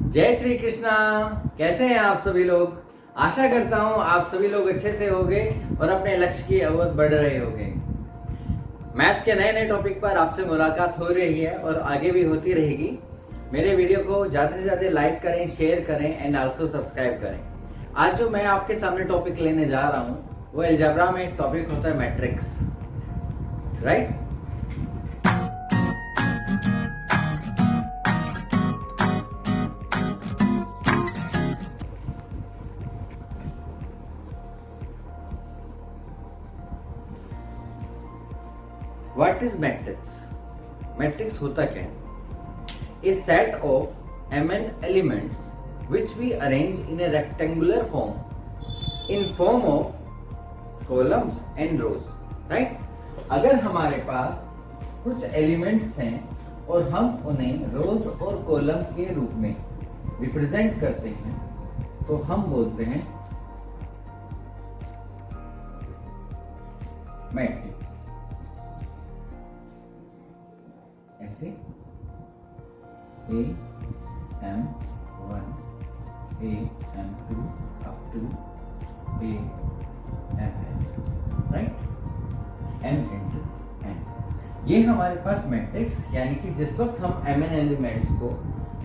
जय श्री कृष्णा। कैसे हैं आप सभी लोग। आशा करता हूं आप सभी लोग अच्छे से होंगे और अपने लक्ष्य की ओर बढ़ रहे होंगे। मैथ्स के नए नए टॉपिक पर आपसे मुलाकात हो रही है और आगे भी होती रहेगी। मेरे वीडियो को ज़्यादा से ज़्यादा लाइक करें, शेयर करें एंड आल्सो सब्सक्राइब करें। आज जो मैं आपके सामने टॉपिक लेने जा रहा हूँ वो अलजेब्रा में एक टॉपिक होता है matrix, right. What is matrix? Matrix होता क्या है? A set of mn elements which we arrange in a rectangular form of columns and rows, right? अगर हमारे पास कुछ एलिमेंट्स हैं और हम उन्हें रोज और कॉलम के रूप में रिप्रेजेंट करते हैं तो हम बोलते हैं मैट्रिक्स। ऐसे A M1 A M2 up to A Mn, right. M into n, ये हमारे पास मैट्रिक्स, यानी कि जिस वक्त हम mn एलिमेंट्स को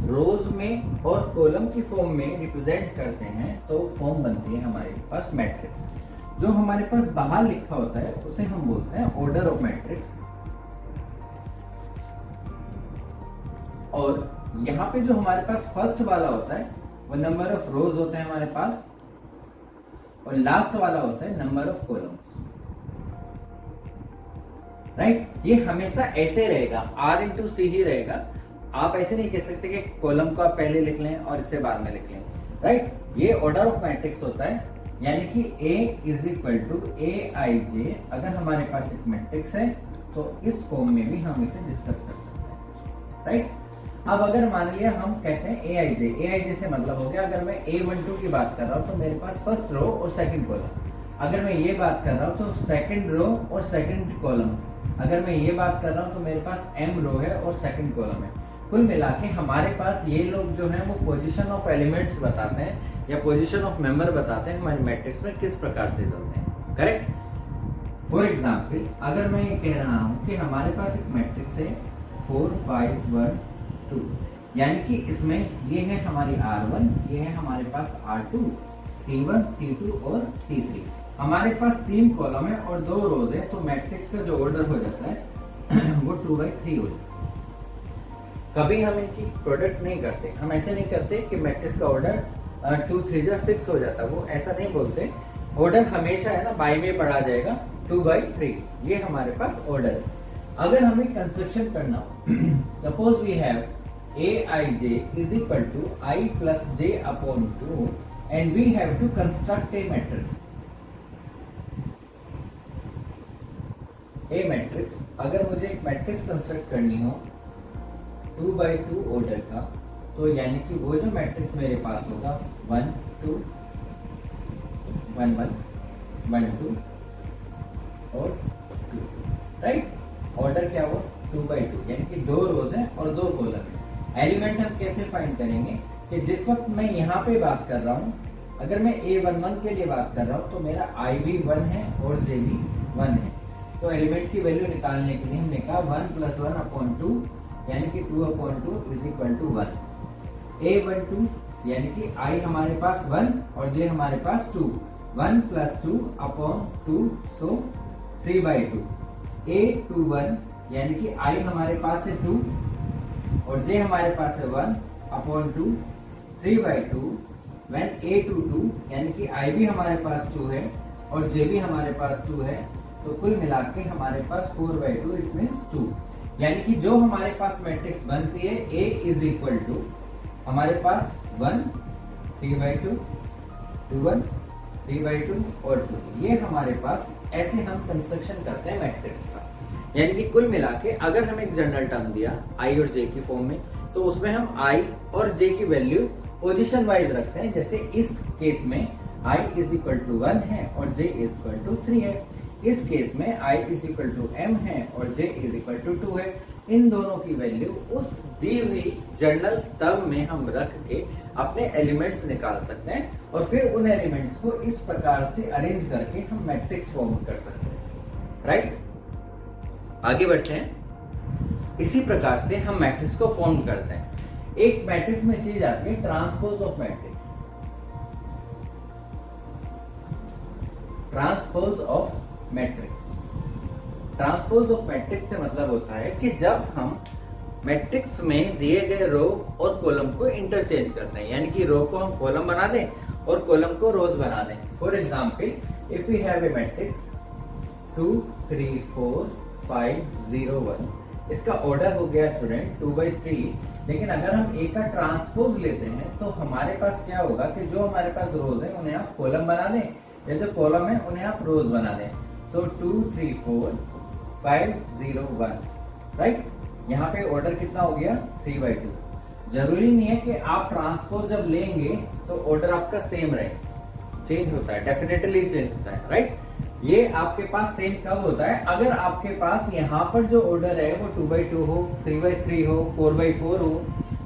रोज में और कॉलम की फॉर्म में रिप्रेजेंट करते हैं तो फॉर्म बनती है हमारे पास मैट्रिक्स। जो हमारे पास बाहर लिखा होता है उसे हम बोलते हैं ऑर्डर ऑफ मैट्रिक्स। और यहाँ पे जो हमारे पास फर्स्ट वाला होता है वो नंबर ऑफ रोज होते हैं हमारे पास, और लास्ट वाला होता है नंबर ऑफ कॉलम्स, राइट। ये हमेशा ऐसे रहेगा, R इंटू सी ही रहेगा। आप ऐसे नहीं कह सकते कि कॉलम को आप पहले लिख लें और इसे बाद में लिख लें, राइट। ये ऑर्डर ऑफ मैट्रिक्स होता है, यानी कि A is equal to AIJ। अगर हमारे पास एक मैट्रिक्स है तो इस फॉर्म में भी हम इसे डिस्कस कर सकते हैं, राइट। अब अगर मान लिया हम कहते हैं AIJ से मतलब हो गया, अगर मैं A12 की बात कर रहा हूं तो मेरे पास फर्स्ट रो और सेकंड कॉलम। अगर मैं ये बात कर रहा हूं तो सेकंड रो और सेकंड कॉलम। अगर मैं ये बात कर रहा हूं तो मेरे पास M रो है और सेकंड कॉलम है। कुल मिला के हमारे पास ये लोग जो है वो पोजीशन ऑफ एलिमेंट्स बताते हैं या पोजीशन ऑफ मेंबर बताते हैं हमारे मैट्रिक्स में किस प्रकार से चलते हैं, करेक्ट। फॉर एग्जाम्पल, अगर मैं ये कह रहा हूं कि हमारे पास एक मैट्रिक्स है 4 5 1 2, यानी कि इसमें ये है हमारी R1, ये है हमारे पास R2, C1 C2 और C3। हमारे पास 3 कॉलम है और 2 रोज है, तो मैट्रिक्स का जो ऑर्डर हो जाता है वो 2/3 हो जाता है। कभी हम इनकी प्रोडक्ट नहीं करते, हम ऐसे नहीं करते कि मैट्रिक्स का ऑर्डर 2 3 जा 6 हो जाता है, वो ऐसा नहीं बोलते। ऑर्डर हमेशा है ना बाय में पढ़ा जाएगा 2/3, ये हमारे पास ऑर्डर है। अगर हमें कंस्ट्रक्शन करना हो, suppose we have Aij is equal to I plus j upon 2 and we have to construct a matrix. A matrix, अगर मुझे एक मैट्रिक्स कंस्ट्रक्ट करनी हो 2/2 ऑर्डर का, तो यानी कि वो जो मैट्रिक्स मेरे पास होगा 1 2 1 1 1 2 और 2, राइट। ऑर्डर क्या हुआ 2/2, यानी कि 2 रोज हैं और 2 कॉलम है। एलिमेंट हम कैसे फाइंड करेंगे कि जिस वक्त मैं यहाँ पे बात कर रहा हूँ, अगर मैं A11 के लिए बात कर रहा हूँ तो मेरा I भी 1 है और J भी 1 है, तो एलिमेंट की वैल्यू निकालने के लिए हमने कहा 1 + 1 अपॉन 2, यानी कि 2/2 इज इक्वल टू 1। A12 यानी कि I हमारे पास 1 और J हमारे पास 2, 1 + 2 अपॉन 2, सो 3/2। A21 यानी कि I हमारे पास है 2 और J हमारे पास है 1 अपॉन 2, 3/2। व्हेन A22 यानी कि I भी हमारे पास 2 है और J भी हमारे पास 2 है, तो कुल मिला के हमारे पास 4/2, इट मींस 2। यानी कि जो हमारे पास मैट्रिक्स बनती है A इज इक्वल टू हमारे पास 1 3/2 2 1 3/2 और 2, ये हमारे पास ऐसे हम कंस्ट्रक्शन करते हैं मैट्रिक्स का। यानी कि कुल मिला के अगर हमें एक जनरल टर्म दिया I और J की फॉर्म में, तो उसमें हम I और J की वैल्यू पोजीशन वाइज रखते हैं। जैसे इस केस में I इज इक्वल टू 1 है और J इज इक्वल टू 3 है। इस केस में I is equal to M है और J इज इक्वल टू 2 है। इन दोनों की वैल्यू उस दी हुई जर्नल टर्म में हम रख के अपने एलिमेंट्स निकाल सकते हैं और फिर उन एलिमेंट्स को इस प्रकार से अरेंज करके हम मैट्रिक्स फॉर्म कर सकते हैं। राइट, आगे बढ़ते हैं। इसी प्रकार से हम मैट्रिक्स को फॉर्म करते हैं। एक मैट्रिक्स में चीज आती है transpose of matrix. Transpose of matrix, transpose of matrix से मतलब होता है कि जब हम मैट्रिक्स में दिए गए रो और कॉलम को इंटरचेंज करते हैं, यानी कि रो को हम कॉलम बना दें और कॉलम को रोज बना दें। For example, if we have a matrix 2 3 4 5 0 1, इसका ऑर्डर हो गया स्टूडेंट 2/3। लेकिन अगर हम ए का ट्रांसपोज लेते हैं तो हमारे पास क्या होगा कि जो हमारे पास रोज है उन्हें आप कॉलम बना दें, या जो कॉलम है उन्हें आप रोज बना दें। सो 2 3 4 5 0 1, राइट। यहाँ पे ऑर्डर कितना हो गया 3/2। जरूरी नहीं है कि आप ट्रांसपोज जब लेंगे तो ऑर्डर आपका सेम रहे, चेंज होता है, डेफिनेटली चेंज होता है, राइट। ये आपके पास सेम कब होता है, अगर आपके पास यहाँ पर जो ऑर्डर है वो 2/2 हो, 3/3 हो, 4/4 हो,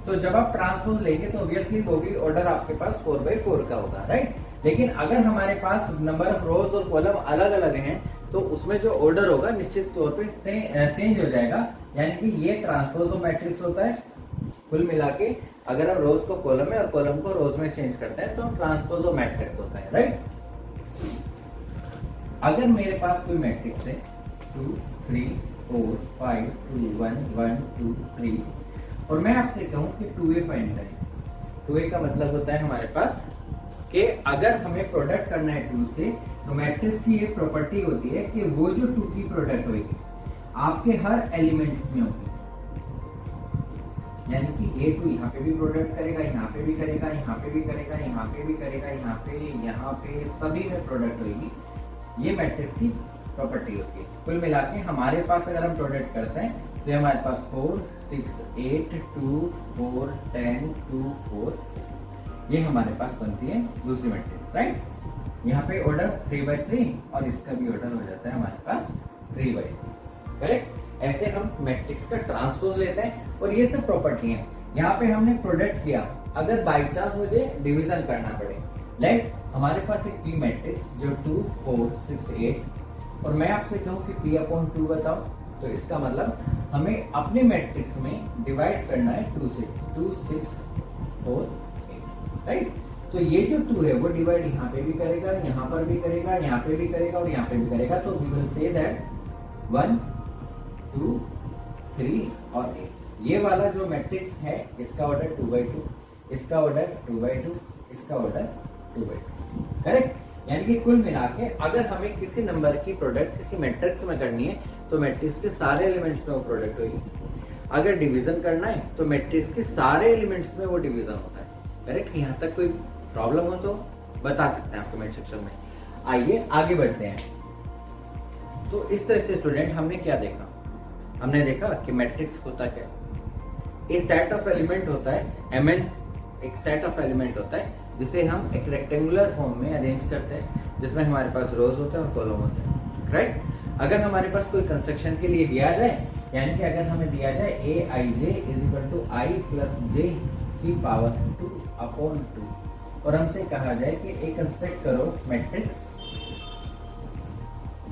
तो जब आप ट्रांसपोज लेंगे तो ऑब्वियसली वो भी ऑर्डर आपके पास 4/4 का होगा, राइट। लेकिन अगर हमारे पास नंबर ऑफ रोज और कॉलम अलग अलग हैं तो उसमें जो ऑर्डर होगा निश्चित तौर पे चेंज हो जाएगा, यानी कि ये ट्रांसपोज ऑफ मैट्रिक्स होता है। कुल मिला के अगर हम रोज को कॉलम में और कॉलम को रोज में चेंज करते हैं तो ट्रांसपोज ऑफ मैट्रिक्स होता है, राइट। अगर मेरे पास कोई मैट्रिक्स है 2 3 4 5 2 1 1 2 3 और मैं आपसे कहूं कि 2a फाइंड करें, 2a का मतलब होता है हमारे पास कि अगर हमें प्रोडक्ट करना है 2 से, तो मैट्रिक्स की ये प्रॉपर्टी होती है कि वो जो 2 की प्रोडक्ट होगी आपके हर एलिमेंट्स में होगी, यानी कि A2 यहाँ पे भी प्रोडक्ट करेगा, यहाँ पे भी करेगा, यहाँ पे भी करेगा, यहाँ पे भी करेगा, यहाँ पे सभी में प्रोडक्ट होगी। ये मैट्रिक्स की प्रॉपर्टी होती है। कुल मिला के हमारे पास अगर हम प्रोडक्ट करते हैं तो हमारे पास 4 6 8 2 4 10 2 4 ये हमारे पास बनती है दूसरी मैट्रिक्स, राइट। यहाँ पे ऑर्डर 3/3 और इसका भी ऑर्डर हो जाता है हमारे पास 3/3, करेक्ट। ऐसे हम मैट्रिक्स का ट्रांसपोज लेते हैं और ये सब प्रॉपर्टी है। यहाँ पे हमने प्रोडक्ट किया, अगर बाई चांस मुझे डिवीजन करना पड़े, राइट। हमारे पास एक P मैट्रिक्स जो 2 4 6 8 और मैं आपसे कहूँ कि P/2 बताओ, तो इसका मतलब हमें अपने मैट्रिक्स में डिवाइड करना है 2 से, 2 6 4 8, राइट। तो ये जो 2 है वो डिवाइड यहाँ पे भी करेगा, यहाँ पर भी करेगा, यहाँ पे भी करेगा और यहाँ पे भी करेगा। तो वी विल से दैट 1 2 3 और 8 ये वाला जो मैट्रिक्स है इसका ऑर्डर 2/2, इसका ऑर्डर 2/2, इसका ऑर्डर 2/2, करेक्ट। यानी कि कुल मिला के अगर हमें किसी नंबर की प्रोडक्ट किसी मैट्रिक्स में करनी है तो मैट्रिक्स के सारे एलिमेंट्स में वो प्रोडक्ट होगी। अगर डिवीजन करना है तो मैट्रिक्स के सारे एलिमेंट्स में वो डिवीजन होता है, करेक्ट। यहाँ तक कोई प्रॉब्लम हो तो बता सकते हैं आपको कमेंट सेक्शन में। आइए आगे बढ़ते हैं। तो इस तरह से स्टूडेंट हमने क्या देखा, हमने देखा कि मैट्रिक्स होता क्या है। ए सेट ऑफ एलिमेंट होता है, Mn एक सेट ऑफ एलिमेंट होता है जिसे हम एक रेक्टेंगुलर फॉर्म में अरेंज करते हैं, जिसमें हमारे पास रोज होते हैं और कॉलम होते हैं, राइट। अगर हमारे पास कोई कंस्ट्रक्शन के लिए दिया जाए, यानी कि अगर हमें दिया जाए Aij = I + j की पावर 2/2 और हमसे कहा जाए कि एक कंस्ट्रक्ट करो मैट्रिक्स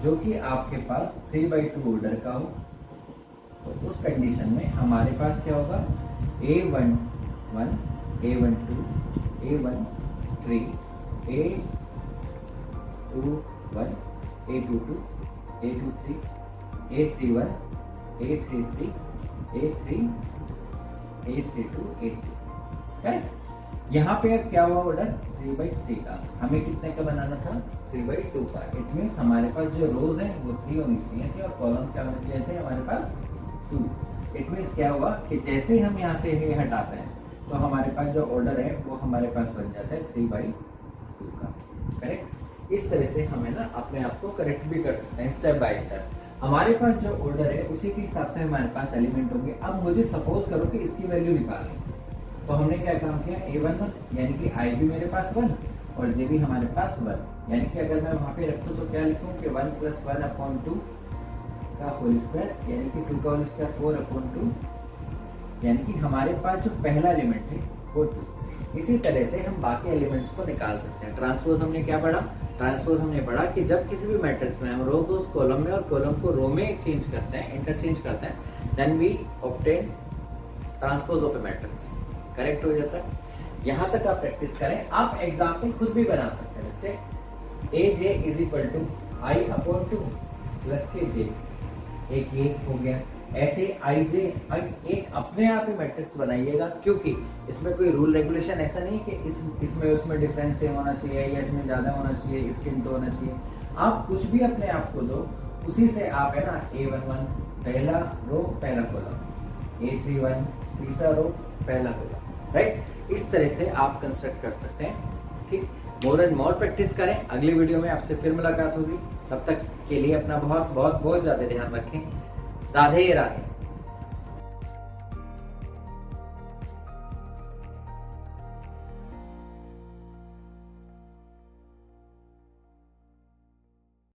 जो कि आपके पास 3/2 ऑर्डर का हो, तो उस कंडीशन में हमारे पास क्या होगा, A11 A12 A13 A21 A22 A23 A31 A33 A3 A32 A3, correct. यहाँ पे अब क्या हुआ ऑर्डर 3/3 का, हमें कितने का बनाना था 3/2 का। इट मीन्स हमारे पास जो रोज है वो 3 होनी चाहिए थी और कॉलम क्या होने चाहिए थे हमारे पास 2। इट मीन्स क्या हुआ कि जैसे ही हम यहाँ से ये हटाते हैं तो हमारे पास जो ऑर्डर है वो हमारे पास बन जाता है 3/2 का, करेक्ट। इस तरह से हमें ना अपने आप को करेक्ट भी कर सकते हैं स्टेप बाय स्टेप। हमारे पास जो ऑर्डर है उसी के हिसाब से हमारे पास एलिमेंट होंगे। अब मुझे सपोज करो कि इसकी वैल्यू निकालनी, तो हमने क्या काम किया, A11 यानी कि I भी मेरे पास 1 और J भी हमारे पास 1, यानी कि अगर मैं वहां पे रखूं तो क्या लिखूं कि 1 + 1/2, का होल स्क्वायर यानी कि 2 का होल स्क्वायर 4/2, यानी कि हमारे पास जो पहला एलिमेंट है वो 2। इसी तरह से हम बाकी एलिमेंट्स को निकाल सकते हैं। ट्रांसपोज हमने क्या पढ़ा? ट्रांसपोज हमने पढ़ा कि जब किसी भी मैट्रिक्स में हम रो को कॉलम में और कॉलम को रो में चेंज करते हैं, इंटरचेंज करते हैं, then we obtain transpose of a matrix. Correct हो जाता है। यहाँ तक आप प्रैक्टिस करें। आप एग्जाम्पल खुद भी बना सकते हैं बच्चे। A J is equal to I/2 plus K J, एक ये हो गया। ऐसे आई जे एक अपने आप ही मैट्रिक्स बनाइएगा, क्योंकि इसमें कोई रूल रेगुलेशन ऐसा नहीं कि इसमें उसमें डिफरेंस सेम होना चाहिए या इसमें ज़्यादा होना चाहिए, इसके इंटू होना चाहिए। आप कुछ भी अपने आप को दो, उसी से आप है ना A11 पहला रो पहला कॉलम, A31 तीसरा रो पहला कॉलम, राइट। इस तरह से आप कंस्ट्रक्ट कर सकते हैं। ठीक, मोर एंड मोर प्रैक्टिस करें। अगली वीडियो में आपसे फिर मुलाकात होगी। तब तक के लिए अपना बहुत बहुत बहुत ज़्यादा ध्यान रखें। राधे राधे।